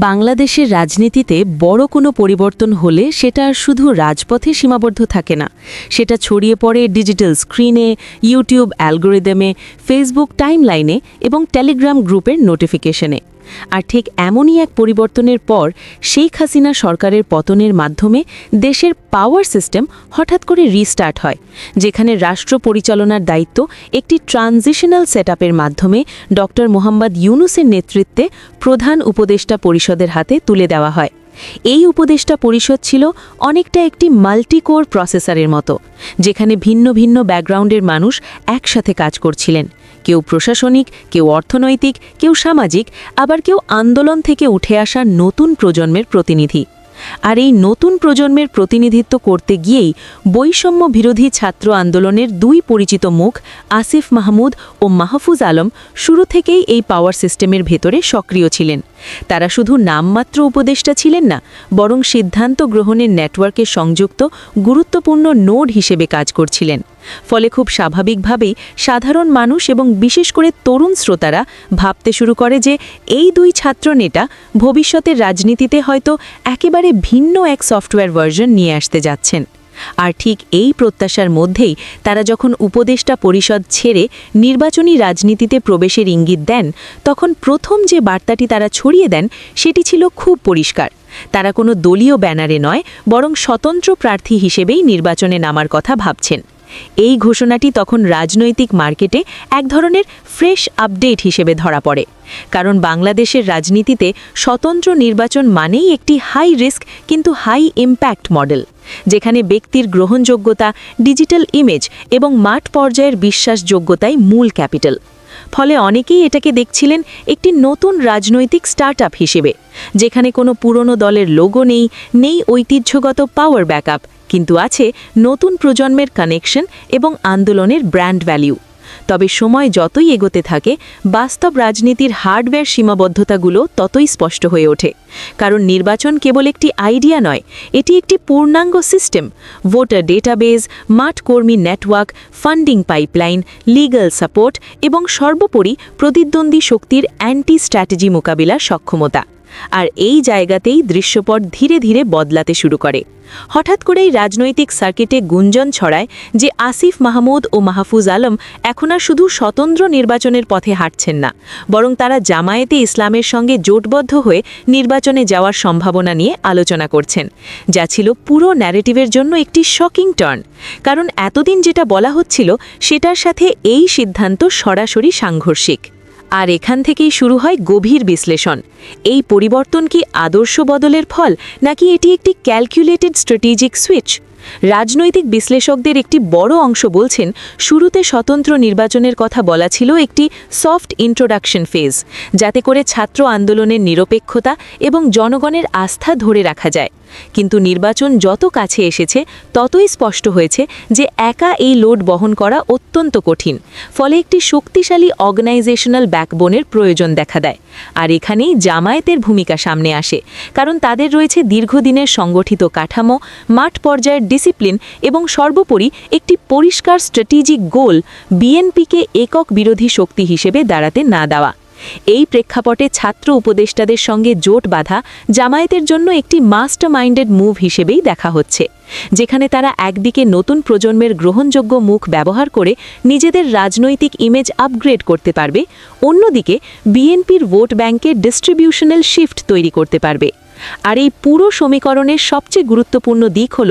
বাংলাদেশের রাজনীতিতে বড় কোনো পরিবর্তন হলে সেটা আর শুধু রাজপথে সীমাবদ্ধ থাকে না, সেটা ছড়িয়ে পড়ে ডিজিটাল স্ক্রিনে, ইউটিউব অ্যালগোরিদমে, ফেসবুক টাইমলাইনে এবং টেলিগ্রাম গ্রুপের নোটিফিকেশনে। আর ঠিক এমনই এক পরিবর্তনের পর শেখ হাসিনা সরকারের পতনের মাধ্যমে দেশের পাওয়ার সিস্টেম হঠাৎ করে রিস্টার্ট হয়, যেখানে রাষ্ট্র পরিচালনার দায়িত্ব একটি ট্রানজিশনাল সেটআপের মাধ্যমে ডক্টর মোহাম্মদ ইউনূসের নেতৃত্বে প্রধান উপদেষ্টা পরিষদের হাতে তুলে দেওয়া হয়। এই উপদেষ্টা পরিষদ ছিল অনেকটা একটি মাল্টিকোর প্রসেসরের মতো, যেখানে ভিন্ন ভিন্ন ব্যাকগ্রাউন্ডের মানুষ একসাথে কাজ করছিলেন। কেউ প্রশাসনিক, কেউ অর্থনৈতিক, কেউ সামাজিক, আবার কেউ আন্দোলন থেকে উঠে আসা নতুন প্রজন্মের প্রতিনিধি। আর এই নতুন প্রজন্মের প্রতিনিধিত্ব করতে গিয়েই বৈষম্য বিরোধী ছাত্র আন্দোলনের দুই পরিচিত মুখ আসিফ মাহমুদ ও মাহফুজ আলম শুরু থেকেই এই পাওয়ার সিস্টেমের ভেতরে সক্রিয় ছিলেন। তারা শুধু নামমাত্র উপদেষ্টা ছিলেন না, বরং সিদ্ধান্ত গ্রহণের নেটওয়ার্কে সংযুক্ত গুরুত্বপূর্ণ নোড হিসেবে কাজ করছিলেন। ফলে খুব স্বাভাবিকভাবেই সাধারণ মানুষ এবং বিশেষ করে তরুণ শ্রোতারা ভাবতে শুরু করে যে এই দুই ছাত্র নেতা ভবিষ্যতের রাজনীতিতে হয়তো একেবারে ভিন্ন এক সফটওয়্যার ভার্সন নিয়ে আসতে যাচ্ছেন। আর ঠিক এই প্রত্যাশার মধ্যেই তারা যখন উপদেষ্টা পরিষদ ছেড়ে নির্বাচনী রাজনীতিতে প্রবেশের ইঙ্গিত দেন, তখন প্রথম যে বার্তাটি তারা ছড়িয়ে দেন সেটি ছিল খুব পরিষ্কার। তারা কোনো দলীয় ব্যানারে নয়, বরং স্বতন্ত্র প্রার্থী হিসেবেই নির্বাচনে নামার কথা ভাবছেন। এই ঘোষণাটি তখন রাজনৈতিক মার্কেটে এক ধরনের ফ্রেশ আপডেট হিসেবে ধরা পড়ে, কারণ বাংলাদেশের রাজনীতিতে স্বতন্ত্র নির্বাচন মানেই একটি হাই রিস্ক কিন্তু হাই ইম্প্যাক্ট মডেল, যেখানে ব্যক্তির গ্রহণযোগ্যতা, ডিজিটাল ইমেজ এবং মাঠ পর্যায়ের বিশ্বাসযোগ্যতাই মূল ক্যাপিটাল। ফলে অনেকেই এটাকে দেখছিলেন একটি নতুন রাজনৈতিক স্টার্টআপ হিসেবে, যেখানে কোনো পুরনো দলের লোগো নেই ঐতিহ্যগত পাওয়ার ব্যাকআপ, কিন্তু আছে নতুন প্রজন্মের কানেকশন এবং আন্দোলনের ব্র্যান্ড ভ্যালিউ। তবে সময় যতই এগোতে থাকে, বাস্তব রাজনীতির হার্ডওয়্যার সীমাবদ্ধতাগুলো ততই স্পষ্ট হয়ে ওঠে। কারণ নির্বাচন কেবল একটি আইডিয়া নয়, এটি একটি পূর্ণাঙ্গ সিস্টেম। ভোটার ডেটাবেজ, মাঠ কর্মী network, funding pipeline, legal support এবং সর্বোপরি প্রতিদ্বন্দ্বী শক্তির অ্যান্টি স্ট্র্যাটেজি মোকাবিলার সক্ষমতা। আর এই জায়গাতেই দৃশ্যপট ধীরে ধীরে বদলাতে শুরু করে। হঠাৎ করেই রাজনৈতিক সার্কিটে গুঞ্জন ছড়ায় যে আসিফ মাহমুদ ও মাহফুজ আলম এখন আর শুধু স্বতন্ত্র নির্বাচনের পথে হাঁটছেন না, বরং তারা জামায়াতে ইসলামের সঙ্গে জোটবদ্ধ হয়ে নির্বাচনে যাওয়ার সম্ভাবনা নিয়ে আলোচনা করছেন, যা ছিল পুরো ন্যারেটিভের জন্য একটি শকিং টার্ন। কারণ এতদিন যেটা বলা হচ্ছিল সেটার সাথে এই সিদ্ধান্ত সরাসরি সাংঘর্ষিক। আর এখান থেকেই শুরু হয় গভীর বিশ্লেষণ। এই পরিবর্তন কি আদর্শ বদলের ফল, নাকি এটি একটি ক্যালকুলেটেড স্ট্র্যাটেজিক সুইচ? রাজনৈতিক বিশ্লেষকদের একটি বড় অংশ বলছেন, শুরুতে স্বতন্ত্র নির্বাচনের কথা বলা ছিল একটি সফট ইন্ট্রোডাকশন ফেজ, যাতে করে ছাত্র আন্দোলনের নিরপেক্ষতা এবং জনগণের আস্থা ধরে রাখা যায়। কিন্তু নির্বাচন যত কাছে এসেছে, ততই স্পষ্ট হয়েছে যে একা এই লোড বহন করা অত্যন্ত কঠিন। ফলে একটি শক্তিশালী অর্গানাইজেশনাল ব্যাকবোনের প্রয়োজন দেখা দেয়। আর এখানেই জামায়াতের ভূমিকা সামনে আসে, কারণ তাদের রয়েছে দীর্ঘদিনের সংগঠিত কাঠামো, মাঠ পর্যায়ের ডিসিপ্লিন এবং সর্বোপরি একটি পরিষ্কার স্ট্র্যাটেজিক গোল, বিএনপিকে একক বিরোধী শক্তি হিসেবে দাঁড়াতে না দেওয়া। এই প্রেক্ষাপটে ছাত্র উপদেষ্টাদের সঙ্গে জোট বাঁধা জামায়াতের জন্য একটি মাস্টারমাইন্ডেড মুভ হিসেবেই দেখা হচ্ছে, যেখানে তারা একদিকে নতুন প্রজন্মের গ্রহণযোগ্য মুখ ব্যবহার করে নিজেদের রাজনৈতিক ইমেজ আপগ্রেড করতে পারবে, অন্যদিকে বিএনপির ভোট ব্যাংকে ডিস্ট্রিবিউশনাল শিফট তৈরি করতে পারবে। আর এই পুরো সমীকরণের সবচেয়ে গুরুত্বপূর্ণ দিক হল,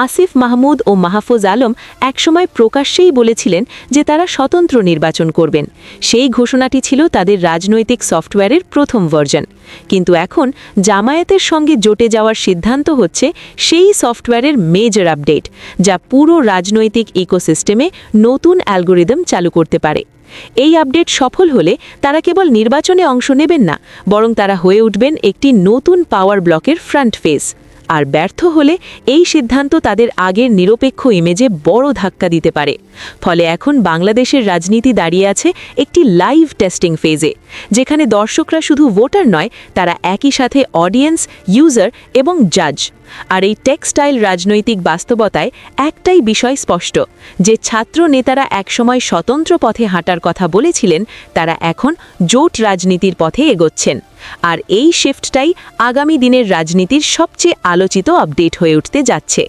আসিফ মাহমুদ ও মাহফুজ আলম একসময় প্রকাশ্যেই বলেছিলেন যে তারা স্বতন্ত্র নির্বাচন করবেন। সেই ঘোষণাটি ছিল তাদের রাজনৈতিক সফটওয়্যারের প্রথম ভার্জন। কিন্তু এখন জামায়াতের সঙ্গে জোটে যাওয়ার সিদ্ধান্ত হচ্ছে সেই সফটওয়্যারের মেজর আপডেট, যা পুরো রাজনৈতিক ইকোসিস্টেমে নতুন অ্যালগোরিদম চালু করতে পারে। এই আপডেট সফল হলে তারা কেবল নির্বাচনে অংশ নেবেন না, বরং তারা হয়ে উঠবেন একটি নতুন পাওয়ার ব্লকের ফ্রন্ট ফেস। আর ব্যর্থ হলে এই সিদ্ধান্ত তাদের আগের নিরপেক্ষ ইমেজে বড় ধাক্কা দিতে পারে। ফলে এখন বাংলাদেশের রাজনীতি দাঁড়িয়ে আছে একটি লাইভ টেস্টিং ফেজে, যেখানে দর্শকরা শুধু ভোটার নয়, তারা একই সাথে অডিয়েন্স, ইউজার এবং জাজ। আর এই টেক্সটাইল রাজনৈতিক বাস্তবতায় একটাই বিষয় স্পষ্ট, যে ছাত্র নেতারা একসময় স্বতন্ত্র পথে হাঁটার কথা বলেছিলেন, তারা এখন জোট রাজনীতির পথে এগোচ্ছেন। আর এই শিফটটাই আগামী দিনের রাজনীতির সবচেয়ে আলোচিত আপডেট হয়ে উঠতে যাচ্ছে।